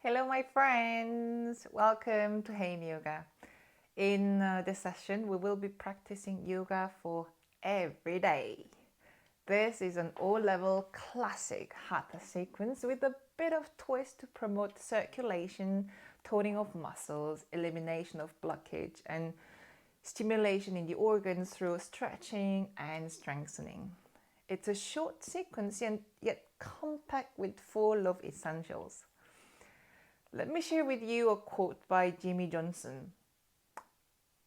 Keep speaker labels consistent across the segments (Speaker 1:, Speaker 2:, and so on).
Speaker 1: Hello, my friends. Welcome to Haein Yoga. In this session, we will be practicing yoga for every day. This is an O-level classic Hatha sequence with a bit of twist to promote circulation, toning of muscles, elimination of blockage, and stimulation in the organs through stretching and strengthening. It's a short sequence and yet compact with full of essentials. Let me share with you a quote by Jimmy Johnson.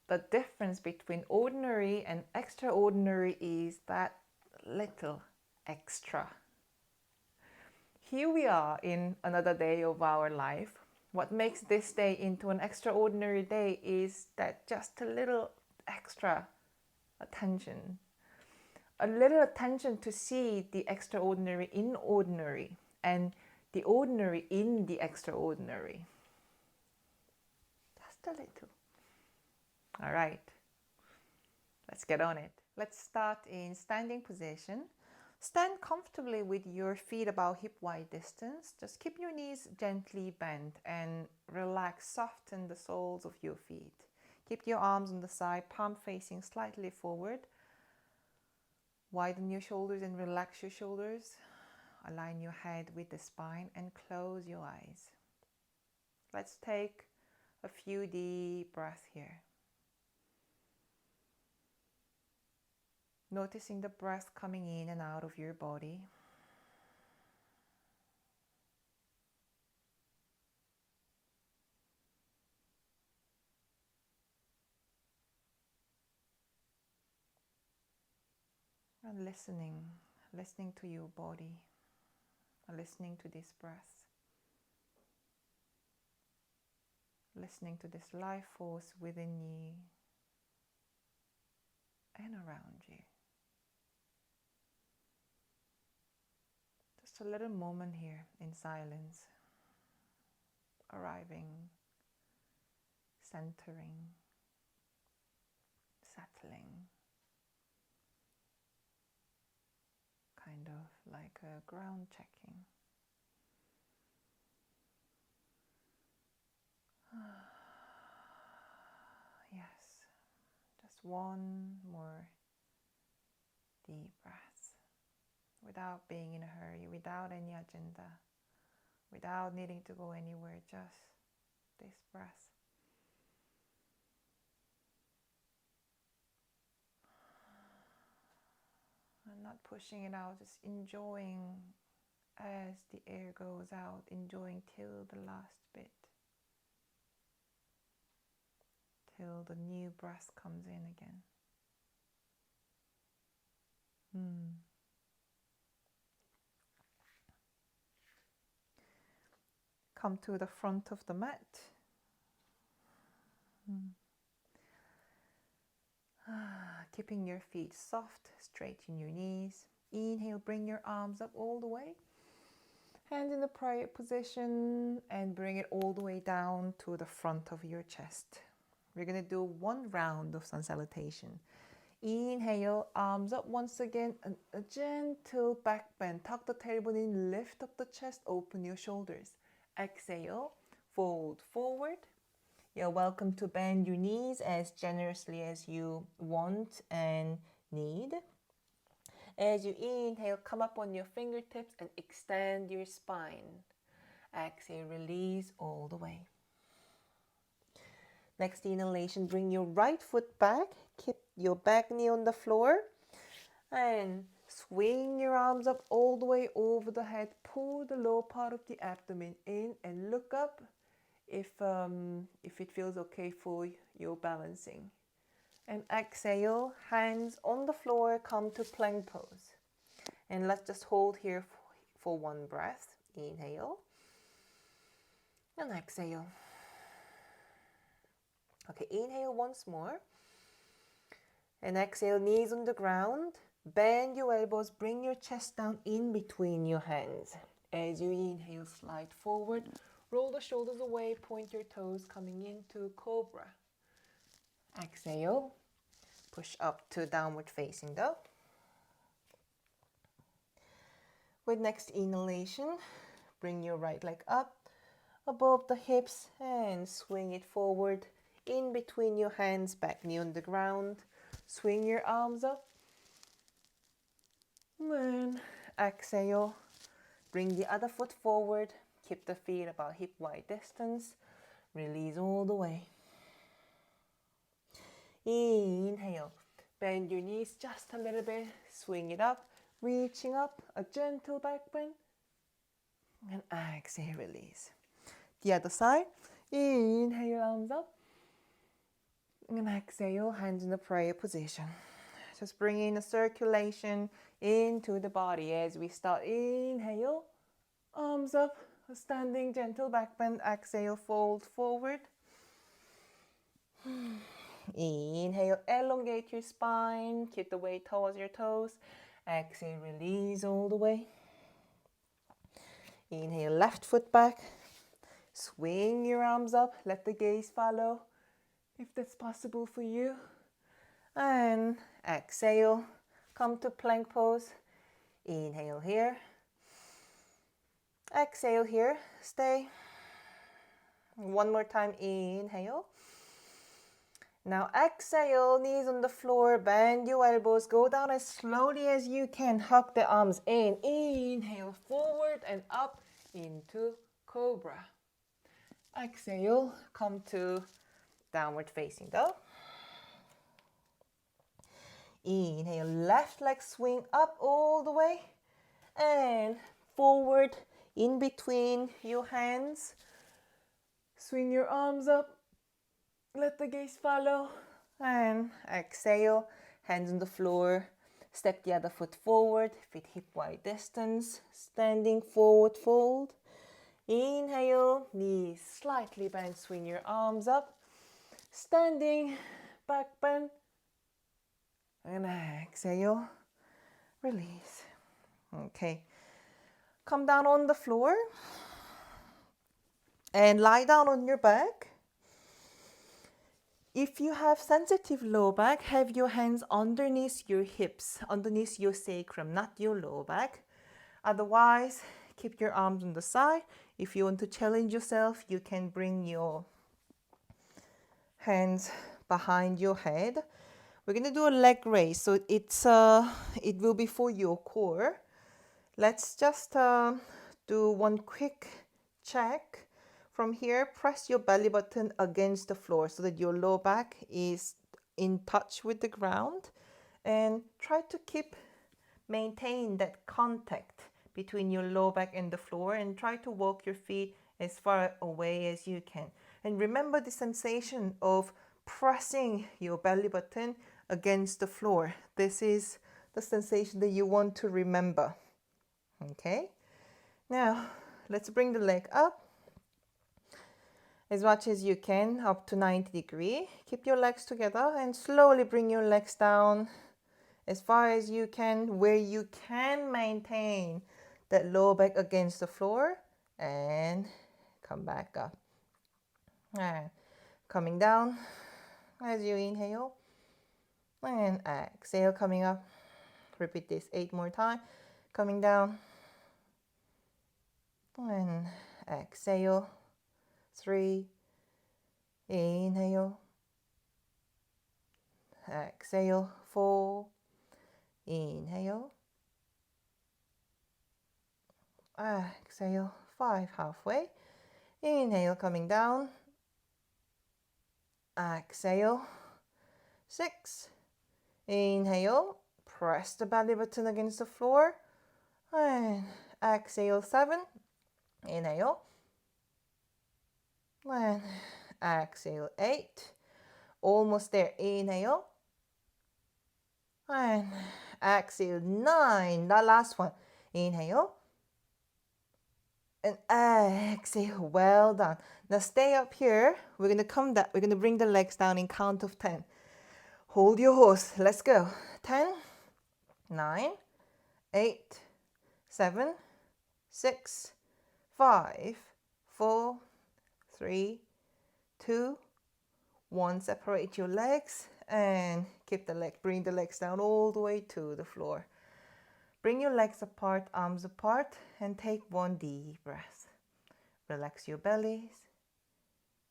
Speaker 1: The difference between ordinary and extraordinary is that little extra. Here we are in another day of our life. What makes this day into an extraordinary day is that just a little extra attention. A little attention to see the extraordinary in ordinary and the ordinary in the extraordinary. Just a little. All right, let's get on it. Let's start in standing position. Stand comfortably with your feet about hip-wide distance. Just keep your knees gently bent and relax, soften the soles of your feet. Keep your arms on the side, palm facing slightly forward. Widen your shoulders and relax your shoulders. Align your head with the spine and close your eyes. Let's take a few deep breaths here. Noticing the breath coming in and out of your body. And listening to your body, listening to this breath, listening to this life force within you and around you. Just a little moment here in silence, arriving, centering, settling, kind of like a ground checking. Yes, just one more deep breath. Without being in a hurry, without any agenda, without needing to go anywhere, just this breath. And not pushing it out, just enjoying as the air goes out, enjoying till the last bit, till the new breath comes in again. Come to the front of the mat. Keeping your feet soft, straighten your knees. Inhale, bring your arms up all the way. Hands in the prayer position and bring it all the way down to the front of your chest. We're going to do one round of sun salutation. Inhale, arms up once again, and a gentle back bend. Tuck the tailbone in, lift up the chest, open your shoulders. Exhale, fold forward. You're welcome to bend your knees as generously as you want and need. As you inhale, come up on your fingertips and extend your spine. Exhale, release all the way. Next inhalation, bring your right foot back. Keep your back knee on the floor. And swing your arms up all the way over the head. Pull the lower part of the abdomen in and look up if it feels okay for your balancing. And exhale, hands on the floor, come to plank pose. And let's just hold here for one breath. Inhale. And exhale. Okay, inhale once more. And exhale, knees on the ground. Bend your elbows, bring your chest down in between your hands. As you inhale, slide forward. Roll the shoulders away, point your toes, coming into cobra. Exhale. Push up to downward facing dog. With next inhalation, bring your right leg up, above the hips and swing it forward in between your hands, back knee on the ground. Swing your arms up. And exhale. Bring the other foot forward. Keep the feet about hip wide distance. Release all the way. Inhale. Bend your knees just a little bit. Swing it up. Reaching up. A gentle back bend. And exhale, release. The other side. Inhale, arms up. And exhale, hands in the prayer position. Just bring in a circulation into the body as we start. Inhale, arms up, a standing gentle back bend. Exhale, fold forward. Inhale, elongate your spine. Keep the weight towards your toes. Exhale, release all the way. Inhale, left foot back. Swing your arms up. Let the gaze follow if that's possible for you. And exhale, come to plank pose. Inhale here. Exhale here. Stay. One more time. Inhale. Now exhale, knees on the floor. Bend your elbows. Go down as slowly as you can. Hug the arms in. Inhale, forward and up into cobra. Exhale, come to downward facing dog. Inhale, left leg swing up all the way and forward in between your hands. Swing your arms up. Let the gaze follow. And exhale, hands on the floor. Step the other foot forward, feet hip wide distance. Standing forward fold. Inhale, knees slightly bend. Swing your arms up. Standing back bend. And exhale, release. Okay, come down on the floor and lie down on your back. If you have sensitive low back, have your hands underneath your hips, underneath your sacrum, not your low back. Otherwise, keep your arms on the side. If you want to challenge yourself, you can bring your hands behind your head. We're going to do a leg raise, so it will be for your core. Let's just do one quick check. From here, press your belly button against the floor so that your low back is in touch with the ground. And try to maintain that contact between your low back and the floor, and try to walk your feet as far away as you can. And remember the sensation of pressing your belly button against the floor. This is the sensation that you want to remember. Okay? Now, let's bring the leg up as much as you can, up to 90 degrees. Keep your legs together and slowly bring your legs down as far as you can, where you can maintain that low back against the floor, and come back up. And coming down as you inhale. And exhale, coming up. Repeat this 8 more times. Coming down. And exhale. 3. Inhale. Exhale. 4. Inhale. Exhale. 5. Halfway. Inhale, coming down. Exhale. 6. Inhale, press the belly button against the floor. And exhale, 7. Inhale. And exhale, 8. Almost there. Inhale. And exhale, 9. The last one. Inhale. And exhale. Well done. Now stay up here. We're going to come down. We're going to bring the legs down in count of 10. Hold your horse. Let's go. 10, 9, 8, 7, 6, 5, 4, 3, 2, 1. Separate your legs and keep the leg. Bring the legs down all the way to the floor. Bring your legs apart, arms apart, and take one deep breath. Relax your bellies.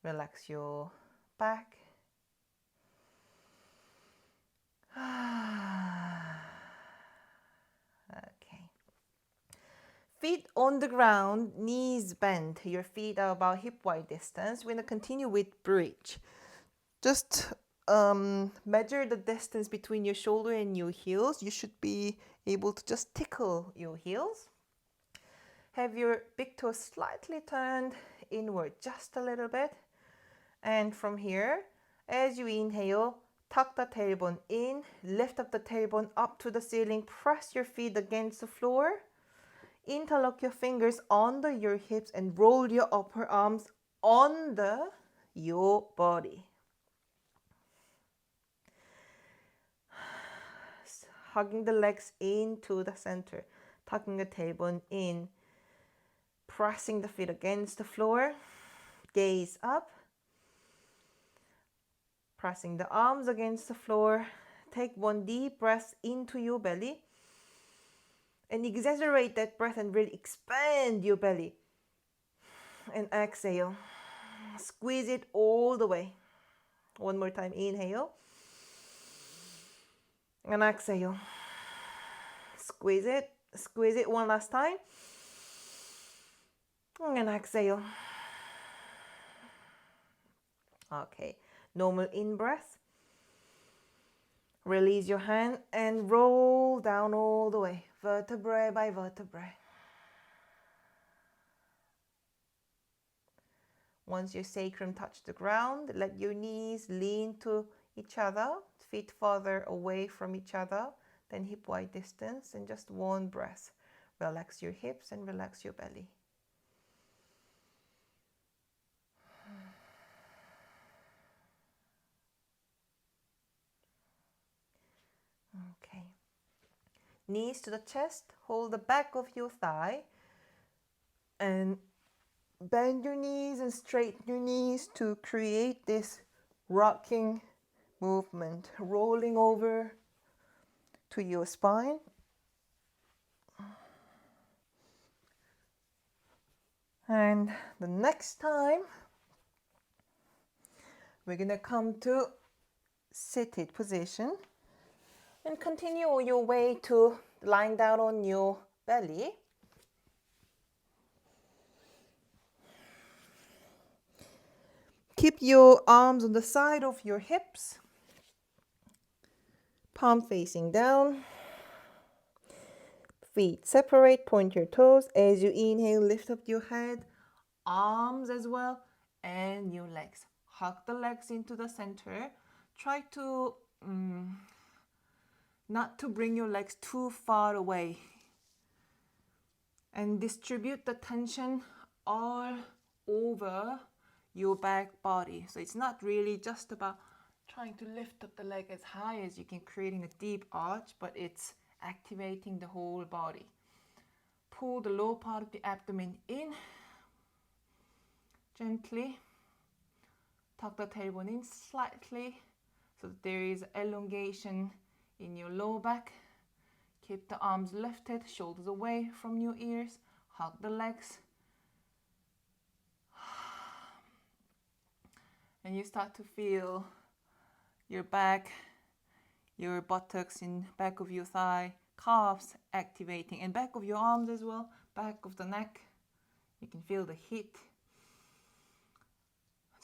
Speaker 1: Relax your back. Okay. Feet on the ground, knees bent. Your feet are about hip wide distance. We're going to continue with bridge. Just measure the distance between your shoulder and your heels. You should be able to just tickle your heels. Have your big toes slightly turned inward just a little bit. And from here, as you inhale, tuck the tailbone in, lift up the tailbone up to the ceiling, press your feet against the floor, interlock your fingers under your hips and roll your upper arms under your body. Hugging the legs into the center, tucking the tailbone in, pressing the feet against the floor, gaze up, pressing the arms against the floor. Take one deep breath into your belly and exaggerate that breath and really expand your belly. And exhale, squeeze it all the way. One more time, inhale and exhale. Squeeze it one last time and exhale. Okay, normal in breath. Release your hand and roll down all the way, vertebrae by vertebrae. Once your sacrum touches the ground, let your knees lean to each other, feet farther away from each other than hip wide distance, and just one breath. Relax your hips and relax your belly. Okay. Knees to the chest, hold the back of your thigh and bend your knees and straighten your knees to create this rocking movement, rolling over to your spine. And the next time, we're going to come to seated position and continue on your way to lying down on your belly. Keep your arms on the side of your hips, palm facing down. Feet separate, point your toes. As you inhale, lift up your head, arms as well, and your legs. Hug the legs into the center. Try to not to bring your legs too far away. And distribute the tension all over your back body. So it's not really just about trying to lift up the leg as high as you can, creating a deep arch, but it's activating the whole body. Pull the lower part of the abdomen in. Gently. Tuck the tailbone in slightly so that there is elongation in your lower back. Keep the arms lifted, shoulders away from your ears. Hug the legs. And you start to feel your back, your buttocks in back of your thigh, calves activating, and back of your arms as well, back of the neck. You can feel the heat.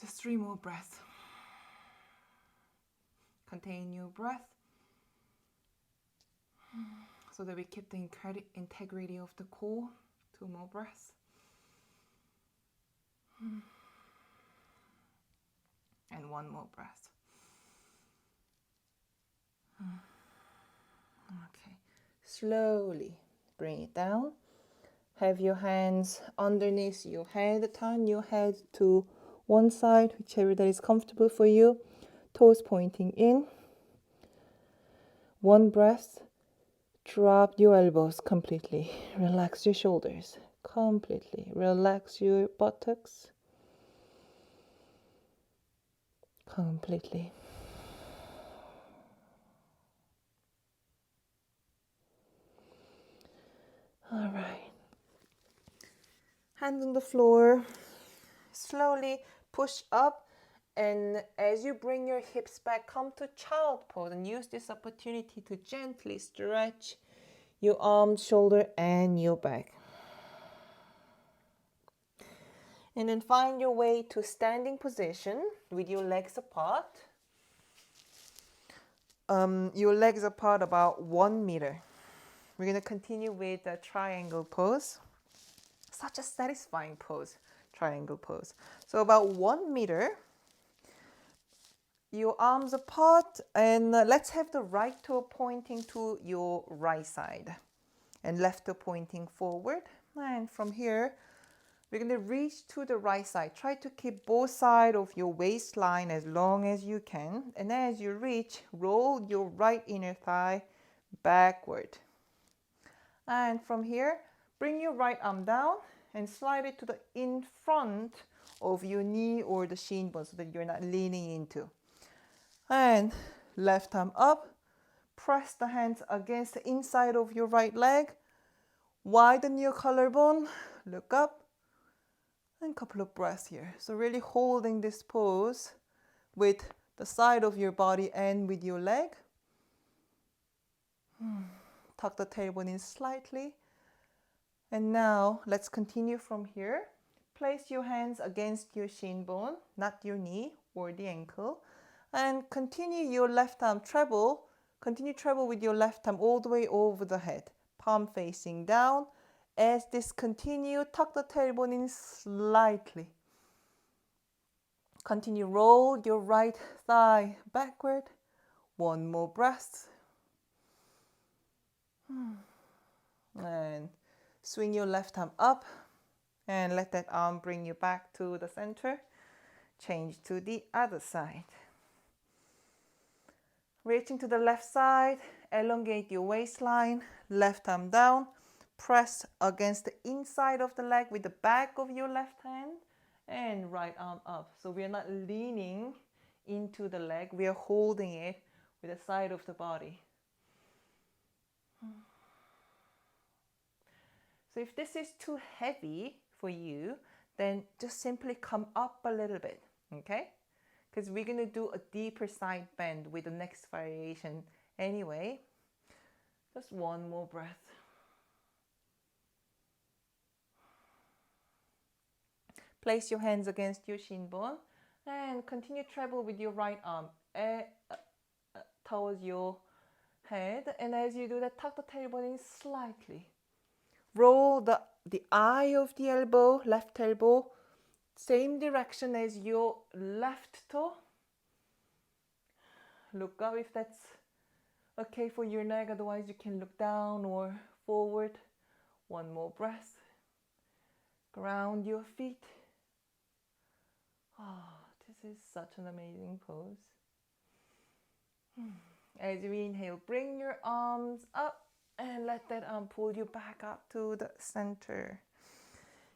Speaker 1: Just 3 more breaths. Contain your breath so that we keep the integrity of the core. 2 more breaths. And 1 more breath. Okay. Slowly bring it down. Have your hands underneath your head. Turn your head to one side, whichever that is comfortable for you. Toes pointing in. 1 breath. Drop your elbows completely. Relax your shoulders completely. Relax your buttocks completely. All right. Hands on the floor. slowly push up, and as you bring your hips back, come to child pose and use this opportunity to gently stretch your arms, shoulder, and your back. And then find your way to standing position with your legs apart. Your legs apart about 1 meter. We're going to continue with the triangle pose. Such a satisfying pose, triangle pose. So about 1 meter, your arms apart, and let's have the right toe pointing to your right side and left toe pointing forward. And from here, we're going to reach to the right side. Try to keep both sides of your waistline as long as you can. And as you reach, roll your right inner thigh backward. And from here, bring your right arm down and slide it to the in front of your knee or the shin bone so that you're not leaning into. And left arm up. Press the hands against the inside of your right leg. Widen your collarbone. Look up. And a couple of breaths here. So really holding this pose with the side of your body and with your leg. Tuck the tailbone in slightly. And now let's continue from here. Place your hands against your shin bone, not your knee or the ankle. And continue your left arm treble. Continue treble with your left arm all the way over the head. Palm facing down. As this continue, tuck the tailbone in slightly. Continue, roll your right thigh backward. One more breath. And swing your left arm up and let that arm bring you back to the center. Change to the other side. Reaching to the left side, elongate your waistline, left arm down. Press against the inside of the leg with the back of your left hand and right arm up. So we are not leaning into the leg, we are holding it with the side of the body. So if this is too heavy for you, then just simply come up a little bit, okay? Because we're going to do a deeper side bend with the next variation anyway. Just one more breath. Place your hands against your shin bone and continue treble with your right arm towards your head. And as you do that, tuck the tailbone in slightly. Roll the eye of the elbow, left elbow, same direction as your left toe. Look up if that's okay for your neck, otherwise you can look down or forward. One more breath. Ground your feet. This is such an amazing pose. As you inhale, bring your arms up and let that arm pull you back up to the center.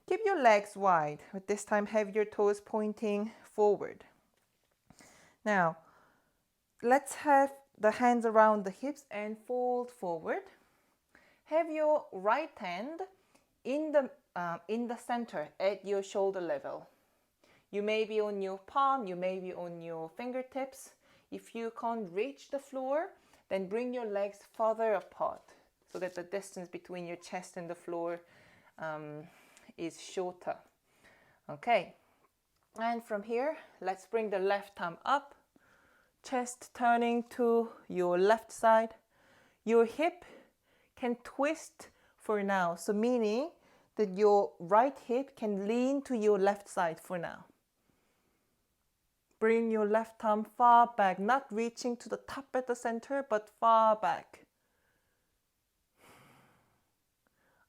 Speaker 1: Keep your legs wide, but this time have your toes pointing forward. Now, let's have the hands around the hips and fold forward. Have your right hand in the center at your shoulder level. You may be on your palm, you may be on your fingertips. If you can't reach the floor, then bring your legs further apart so that the distance between your chest and the floor is shorter. Okay, and from here, let's bring the left arm up, chest turning to your left side. Your hip can twist for now, so meaning that your right hip can lean to your left side for now. Bring your left arm far back, not reaching to the top at the center, but far back.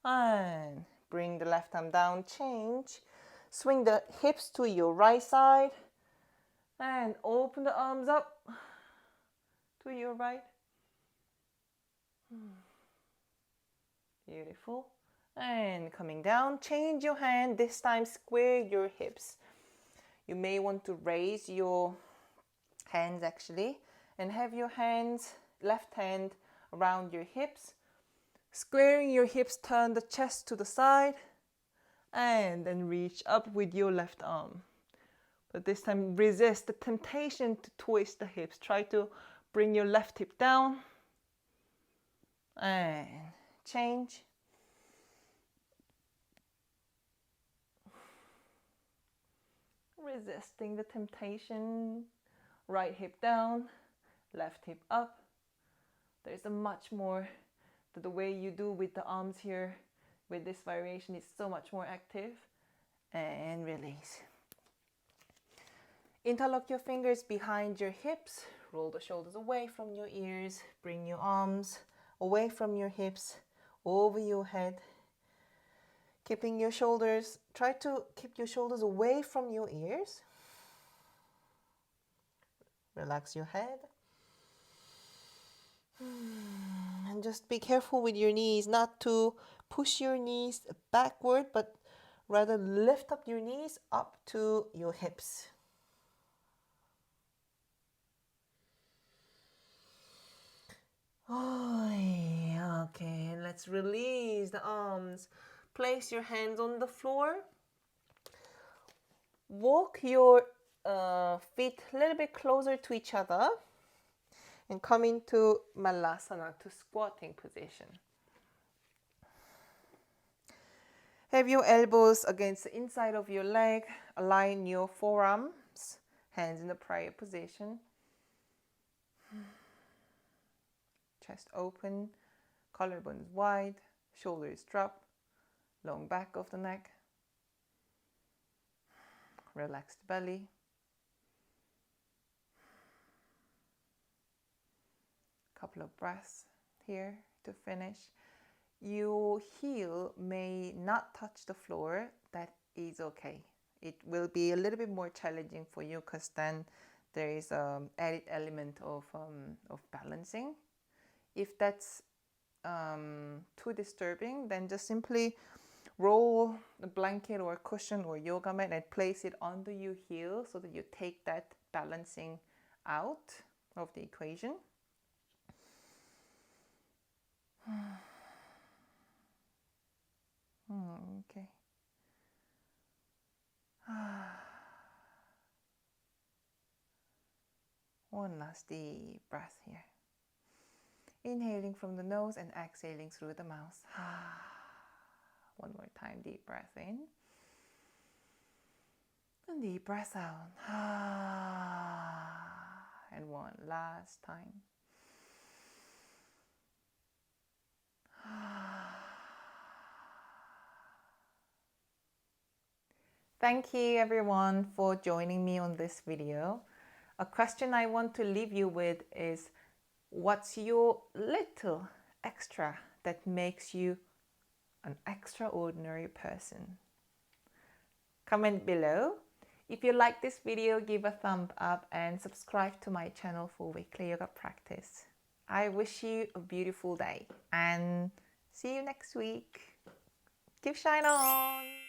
Speaker 1: And bring the left arm down, change. Swing the hips to your right side and open the arms up to your right. Beautiful. And coming down, change your hand. This time square your hips. You may want to raise your hands actually and have your hands, left hand around your hips. Squaring your hips, turn the chest to the side and then reach up with your left arm. But this time resist the temptation to twist the hips. Try to bring your left hip down and change. Resisting the temptation. Right hip down, left hip up. There's a much more, the way you do with the arms here with this variation is so much more active. And release. Interlock your fingers behind your hips. Roll the shoulders away from your ears. Bring your arms away from your hips, over your head. Keeping your shoulders, try to keep your shoulders away from your ears. Relax your head. And just be careful with your knees, not to push your knees backward, but rather lift up your knees up to your hips. Okay, let's release the arms. Place your hands on the floor. Walk your feet a little bit closer to each other and come into Malasana, to squatting position. Have your elbows against the inside of your leg. Align your forearms, hands in the prayer position. Chest open, collarbones wide, shoulders drop, long back of the neck. Relaxed belly. Couple of breaths here to finish. Your heel may not touch the floor. That is okay. It will be a little bit more challenging for you because then there is an added element of balancing. If that's too disturbing, then just simply roll a blanket or a cushion or yoga mat and place it under your heel so that you take that balancing out of the equation. Okay. One last deep breath here. Inhaling from the nose and exhaling through the mouth. One more time, deep breath in. And deep breath out. And one last time. Thank you everyone for joining me on this video. A question I want to leave you with is, what's your little extra that makes you an extraordinary person? Comment below. If you like this video, give a thumb up and subscribe to my channel for weekly yoga practice. I wish you a beautiful day and see you next week. Keep shine on!